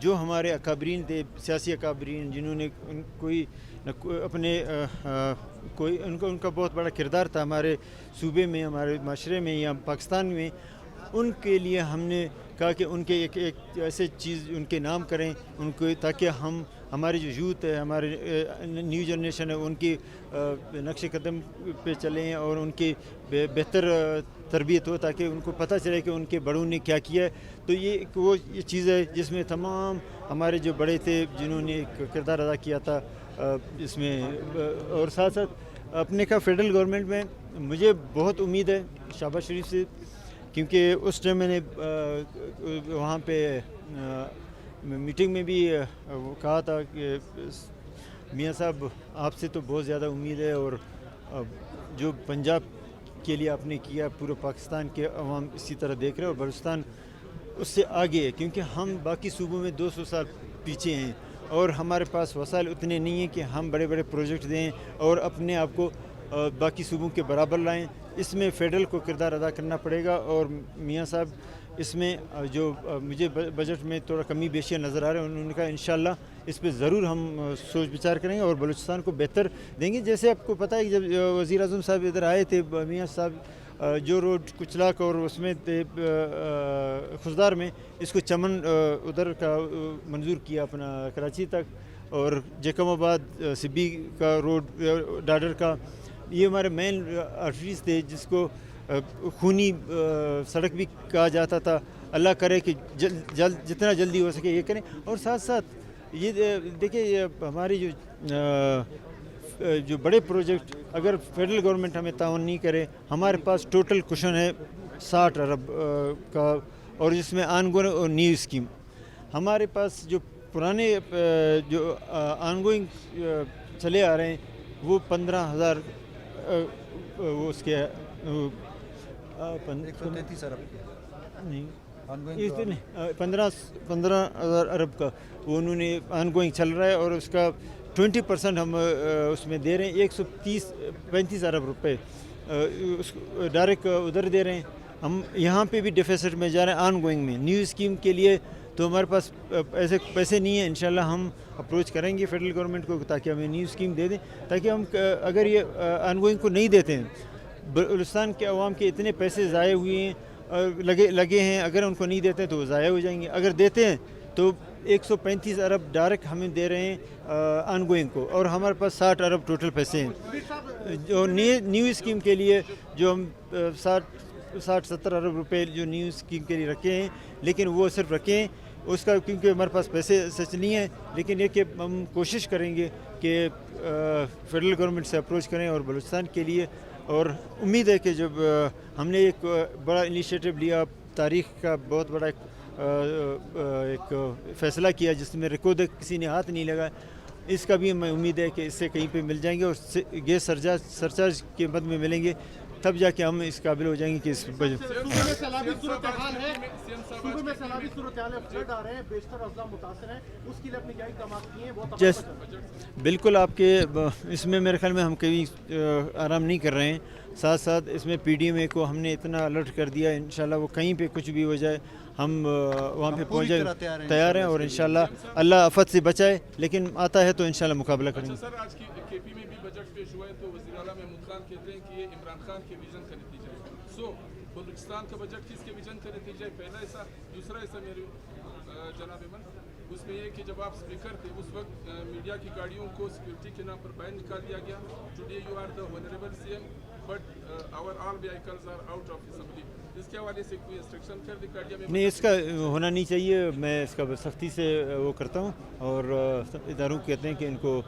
جو ہمارے اکابرین تھے, سیاسی اکابرین, جنہوں نے کوئی اپنے کوئی ان کا بہت بڑا کردار تھا ہمارے صوبے میں, ہمارے معاشرے میں یا پاکستان میں, ان کے لیے ہم نے کہا کہ ان کے ایک ایسے چیز ان کے نام کریں ان کو, تاکہ ہمارے جو یوتھ ہے, ہمارے نیو جنریشن ہے, ان کی نقش قدم پہ چلیں اور ان کی بہتر تربیت ہو, تاکہ ان کو پتہ چلے کہ ان کے بڑوں نے کیا کیا ہے. تو یہ چیز ہے جس میں تمام ہمارے جو بڑے تھے جنہوں نے ایک کردار ادا کیا تھا اس میں. اور ساتھ ساتھ اپنے کا فیڈرل گورنمنٹ میں مجھے بہت امید ہے شہباز شریف سے, کیونکہ اس ٹائم میں نے وہاں پہ میٹنگ میں بھی کہا تھا کہ میاں صاحب آپ سے تو بہت زیادہ امید ہے, اور جو پنجاب کے لیے آپ نے کیا پورے پاکستان کے عوام اسی طرح دیکھ رہے ہیں, اور بلوچستان اس سے آگے ہے, کیونکہ ہم باقی صوبوں میں 200 سال پیچھے ہیں اور ہمارے پاس وسائل اتنے نہیں ہیں کہ ہم بڑے بڑے پروجیکٹ دیں اور اپنے آپ کو باقی صوبوں کے برابر لائیں. اس میں فیڈرل کو کردار ادا کرنا پڑے گا, اور میاں صاحب اس میں جو مجھے بجٹ میں تھوڑا کمی بیشیاں نظر آ رہے ہیں, انہوں نے کہا انشاءاللہ اس پہ ضرور ہم سوچ بچار کریں گے اور بلوچستان کو بہتر دیں گے. جیسے آپ کو پتہ ہے کہ جب وزیر اعظم صاحب ادھر آئے تھے, میاں صاحب جو روڈ کچلاک اور اس میں خزدار میں اس کو چمن ادھر کا منظور کیا اپنا کراچی تک, اور جیکم آباد سبی کا روڈ ڈاڈر کا, یہ ہمارے مین آرٹریز تھے جس کو خونی سڑک بھی کہا جاتا تھا. اللہ کرے کہ جتنا جلدی ہو سکے یہ کریں. اور ساتھ ساتھ یہ دیکھیں یہ ہماری جو بڑے پروجیکٹ اگر فیڈرل گورنمنٹ ہمیں تعاون نہیں کرے, ہمارے پاس ٹوٹل کوشن ہے 60 ارب کا, اور جس میں آن گوئنگ اور نیو اسکیم. ہمارے پاس جو پرانے جو آن گوئنگ چلے آ رہے ہیں وہ 15,000 وہ اس کے 133 ارب نہیں 15,000 ارب کا وہ انہوں نے آن گوئنگ چل رہا ہے, اور اس کا 20% ہم اس میں دے رہے ہیں. 135 ارب روپے اس ڈائریکٹ ادھر دے رہے ہیں. ہم یہاں پہ بھی ڈیفیسٹ میں جا رہے ہیں آن گوئنگ میں. نیو اسکیم کے لیے تو ہمارے پاس ایسے پیسے نہیں ہیں, انشاءاللہ ہم اپروچ کریں گے فیڈرل گورنمنٹ کو تاکہ ہمیں نیو اسکیم دے دیں, تاکہ ہم اگر یہ آن گوئنگ کو نہیں دیتے ہیں, بلوچستان کے عوام کے اتنے پیسے ضائع ہوئے ہیں لگے ہیں, اگر ان کو نہیں دیتے تو وہ ضائع ہو جائیں گے. اگر دیتے ہیں تو 135 ارب ڈائریکٹ ہمیں دے رہے ہیں آن گوئنگ کو, اور ہمارے پاس 60 ارب ٹوٹل پیسے ہیں. جو نیو اسکیم کے لیے جو ہم 60-70 ارب روپے جو نیو اسکیم کے لیے رکھے ہیں, لیکن وہ صرف رکھے ہیں اس کا کیونکہ ہمارے پاس پیسے سچ نہیں ہیں, لیکن یہ کہ ہم کوشش کریں گے کہ فیڈرل گورنمنٹ سے اپروچ کریں اور بلوچستان کے لیے. اور امید ہے کہ جب ہم نے ایک بڑا انیشیٹو لیا, تاریخ کا بہت بڑا ایک فیصلہ کیا جس میں ریکارڈ کسی نے ہاتھ نہیں لگا, اس کا بھی ہمیں امید ہے کہ اس سے کہیں پہ مل جائیں گے, اور گیس سرچارج کے مد میں ملیں گے, تب جا کے ہم اس قابل ہو جائیں گے کہ اس بالکل آپ کے اس میں میرے خیال میں ہم کبھی آرام نہیں کر رہے ہیں. ساتھ ساتھ اس میں پی ڈی ایم اے کو ہم نے اتنا الرٹ کر دیا, انشاءاللہ وہ کہیں پہ کچھ بھی ہو جائے ہم وہاں پہ پہنچ جائے تیار ہیں, اور انشاءاللہ اللہ آفت سے بچائے, لیکن آتا ہے تو انشاءاللہ مقابلہ کریں گے. سر آج کی کے پی میں بھی بجٹ پیش ہوا ہے تو وزیر اعلیٰ محمود خان کہتے ہیں کہ یہ عمران خان کے ویژن کا نتیجہ ہے. سو بلوچستان کا بجٹ کس کے ویژن کا نتیجہ ہے؟ پہلا ایسا. دوسرا ایسا میرے جناب ایمن, اس میں یہ کہ جب آپ اسپیکر تھے اس وقت میڈیا کی گاڑیوں کو سیکورٹی کے نام پر بین نکال دیا گیا. Today you are the vulnerable C M but our all vehicles are out of assembly. اس کے حوالے سے کوئی انسٹرکشن کر دی گاڑیاں میں؟ نہیں, اس کا ہونا نہیں چاہیے. میں اس کا سختی سے وہ کرتا ہوں, اور اداروں کو کہتے ہیں کہ ان کو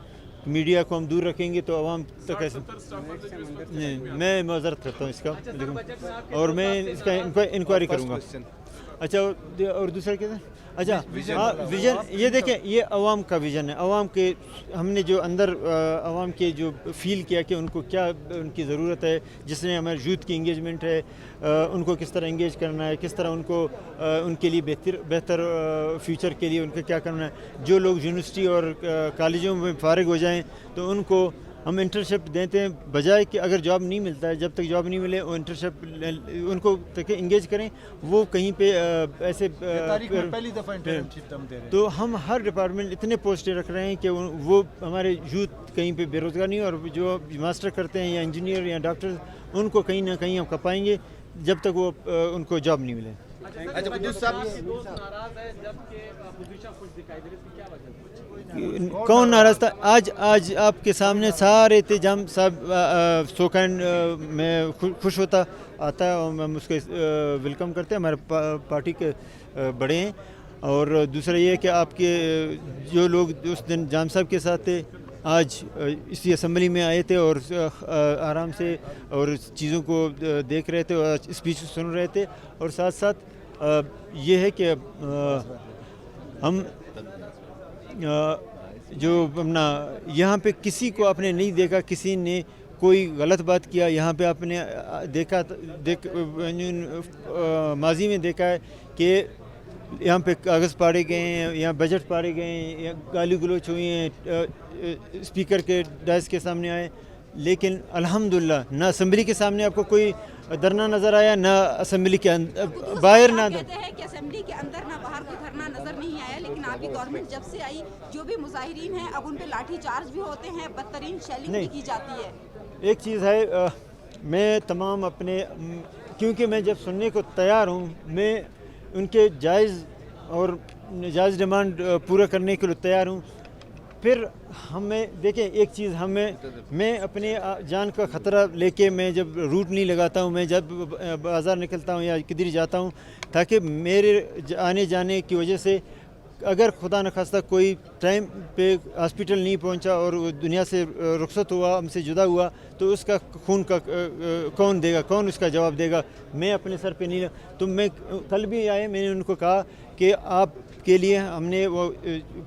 میڈیا کو ہم دور رکھیں گے تو عوام تک ایسے نہیں. میں معذرت کرتا ہوں اس کا, اور میں اس کا انکوائری کروں گا. اچھا, اور دوسرا کیا تھا؟ اچھا ہاں, ویژن یہ دیکھیں, یہ عوام کا ویژن ہے. عوام کے ہم نے جو اندر عوام کے جو فیل کیا کہ ان کو کیا ان کی ضرورت ہے, جس نے ہمارے یوتھ کی انگیجمنٹ ہے, ان کو کس طرح انگیج کرنا ہے, کس طرح ان کو ان کے لیے بہتر فیوچر کے لیے ان کا کیا کرنا ہے. جو لوگ یونیورسٹی اور کالجوں میں فارغ ہو جائیں تو ان کو ہم انٹرنشپ دیتے ہیں بجائے کہ اگر جاب نہیں ملتا ہے، جب تک جاب نہیں ملے وہ انٹرنشپ ان کو تک انگیج کریں، وہ کہیں پہ ایسے پہلی دفعہ انٹرنشپ ہم دے رہے ہیں. تو ہم ہر ڈپارٹمنٹ اتنے پوسٹیں رکھ رہے ہیں کہ وہ ہمارے یوتھ کہیں پہ بے روزگار نہیں، اور جو ماسٹر کرتے ہیں یا انجینئر یا ڈاکٹر ان کو کہیں نہ کہیں ہم کپائیں گے جب تک وہ ان کو جاب نہیں ملے. اچھا قدوس صاحب، کون ناراض تھا؟ آج آپ کے سامنے سارے جام صاحب سوکین میں خوش ہوتا آتا ہے اور ہم اس کو ویلکم کرتے ہیں، ہمارے پارٹی کے بڑے ہیں. اور دوسرا یہ کہ آپ کے جو لوگ اس دن جام صاحب کے ساتھ تھے آج اسی اسمبلی میں آئے تھے اور آرام سے اور چیزوں کو دیکھ رہے تھے اور اسپیچ سن رہے تھے. اور ساتھ ساتھ یہ ہے کہ ہم جو اپنا یہاں پہ کسی کو آپ نے نہیں دیکھا کسی نے کوئی غلط بات کیا. یہاں پہ آپ نے ماضی میں دیکھا ہے کہ یہاں پہ کاغذ پاڑے گئے ہیں، یہاں بجٹ پاڑے گئے ہیں، یا گالی گلوچ ہوئی ہیں، اسپیکر کے ڈائس کے سامنے آئے. لیکن الحمدللہ نہ اسمبلی کے سامنے آپ کو کوئی دھرنا نظر آیا، نہ اسمبلی کے باہر نہ کہتے ہیں کہ اسمبلی کے اندر نہ باہر کوئی دھرنا نظر نہیں آیا. لیکن آپ کی گورنمنٹ جب سے آئی جو بھی مظاہرین ہیں اب ان پہ لاٹھی چارج بھی ہوتے ہیں، بدترین شیلنگ بھی کی جاتی ہے. ایک چیز ہے، میں تمام اپنے کیونکہ میں جب سننے کو تیار ہوں، میں ان کے جائز اور ناجائز ڈیمانڈ پورا کرنے کے لیے تیار ہوں. پھر ہمیں دیکھیں ایک چیز، میں اپنے جان کا خطرہ لے کے میں جب روٹ نہیں لگاتا ہوں، میں جب بازار نکلتا ہوں یا کدھر جاتا ہوں، تاکہ میرے آنے جانے کی وجہ سے اگر خدا نخواستہ کوئی ٹائم پہ ہاسپٹل نہیں پہنچا اور وہ دنیا سے رخصت ہوا، ہم سے جدا ہوا، تو اس کا خون کا کون دے گا، کون اس کا جواب دے گا؟ میں اپنے سر پہ نہیں. تو میں کل بھی آئے، میں نے ان کو کہا کہ آپ کے لیے ہم نے وہ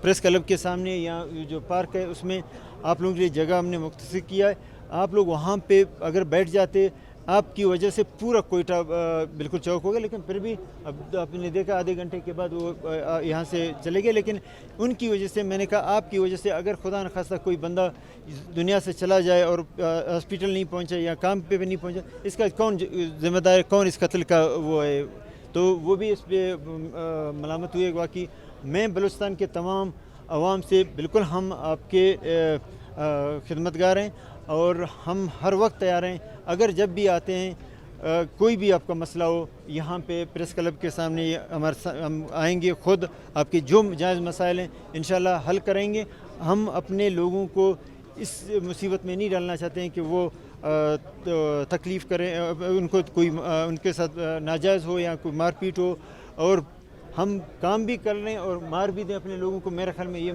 پریس کلب کے سامنے یا جو پارک ہے اس میں آپ لوگوں کے لیے جگہ ہم نے مختصر کیا ہے. آپ لوگ وہاں پہ اگر بیٹھ جاتے، آپ کی وجہ سے پورا کوئٹہ بالکل چوک ہو گیا. لیکن پھر بھی اب آپ نے دیکھا آدھے گھنٹے کے بعد وہ یہاں سے چلے گئے. لیکن ان کی وجہ سے میں نے کہا آپ کی وجہ سے اگر خدا نخواستہ کوئی بندہ دنیا سے چلا جائے اور ہاسپٹل نہیں پہنچا یا کام پہ بھی نہیں پہنچا، اس کا کون ذمہ دار ہے؟ کون اس قتل کا وہ ہے؟ تو وہ بھی اس پہ ملامت ہوئے. واقعی میں بلوچستان کے تمام عوام سے بالکل ہم آپ کے خدمتگار ہیں اور ہم ہر وقت تیار ہیں. اگر جب بھی آتے ہیں کوئی بھی آپ کا مسئلہ ہو، یہاں پہ پریس کلب کے سامنے ہم آئیں گے، خود آپ کے جو جائز مسائل ہیں انشاءاللہ حل کریں گے. ہم اپنے لوگوں کو اس مصیبت میں نہیں ڈالنا چاہتے ہیں کہ وہ تکلیف کریں، ان کو کوئی ان کے ساتھ ناجائز ہو یا کوئی مار پیٹ ہو. اور ہم کام بھی کر رہے ہیں اور مار بھی دیں اپنے لوگوں کو. میرے خیال میں یہ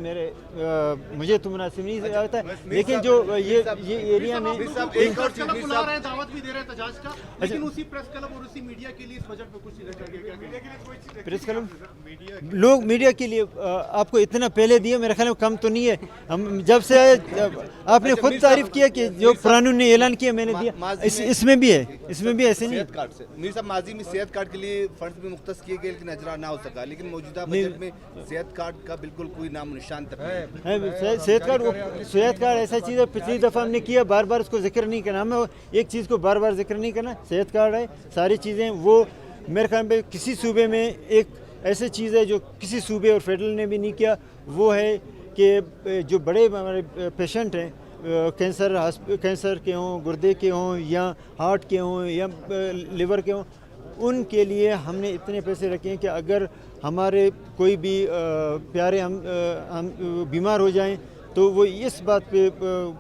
مجھے تو مناسب نہیں آتا ہے. لیکن جو یہ ایریا میں ایک اور چیز بلا رہے ہیں، دعوت بھی دے رہے ہیں تجاج کا، لیکن اسی پریس کلب اور اسی میڈیا کے لیے اس بجٹ پہ کچھ نہیں کر گیا. پریس کلب لوگ میڈیا کے لیے آپ کو اتنا پہلے دیا، میرے خیال میں کم تو نہیں ہے. ہم جب سے آئے آپ نے خود تعریف کیا کہ جو قانون نے اعلان کیا میں نے دیا. اس میں بھی ہے، اس میں بھی ایسے نہیں. صحت کارڈ سے میر صاحب ماضی میں صحت کارڈ کے لیے فنڈ بھی مختص کیے گئے لیکن اجرا نہ ہو سکا. لیکن موجودہ بجٹ میں صحت کارڈ کا بالکل کوئی نام و نشان تک نہیں. صحت کارڈ ایسا چیز ہے، پچھلی دفعہ ہم نے کیا، بار بار اس کو ذکر نہیں کرنا. ہمیں ایک چیز کو بار بار ذکر نہیں کرنا. صحت کارڈ ہے، ساری چیزیں وہ میرے خیال میں کسی صوبے میں ایک ایسی چیز ہے جو کسی صوبے اور فیڈرل نے بھی نہیں کیا. وہ ہے کہ جو بڑے ہمارے پیشنٹ ہیں، کینسر کے ہوں، گردے کے ہوں یا ہارٹ کے ہوں یا لیور کے ہوں، ان کے لیے ہم نے اتنے پیسے رکھے ہیں کہ اگر ہمارے کوئی بھی پیارے ہم بیمار ہو جائیں تو وہ اس بات پہ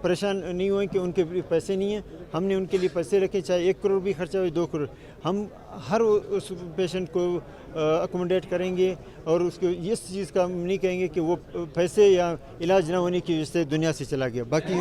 پریشان نہیں ہوئیں کہ ان کے پیسے نہیں ہیں. ہم نے ان کے لیے پیسے رکھے، چاہے 1 کروڑ بھی خرچہ ہو 2 کروڑ. ہم ہر اس پیشنٹ کو اکوموڈیٹ کریں گے اور اس کو اس چیز کا ہم نہیں کہیں گے کہ وہ پیسے یا علاج نہ ہونے کی وجہ سے دنیا سے چلا گیا. باقی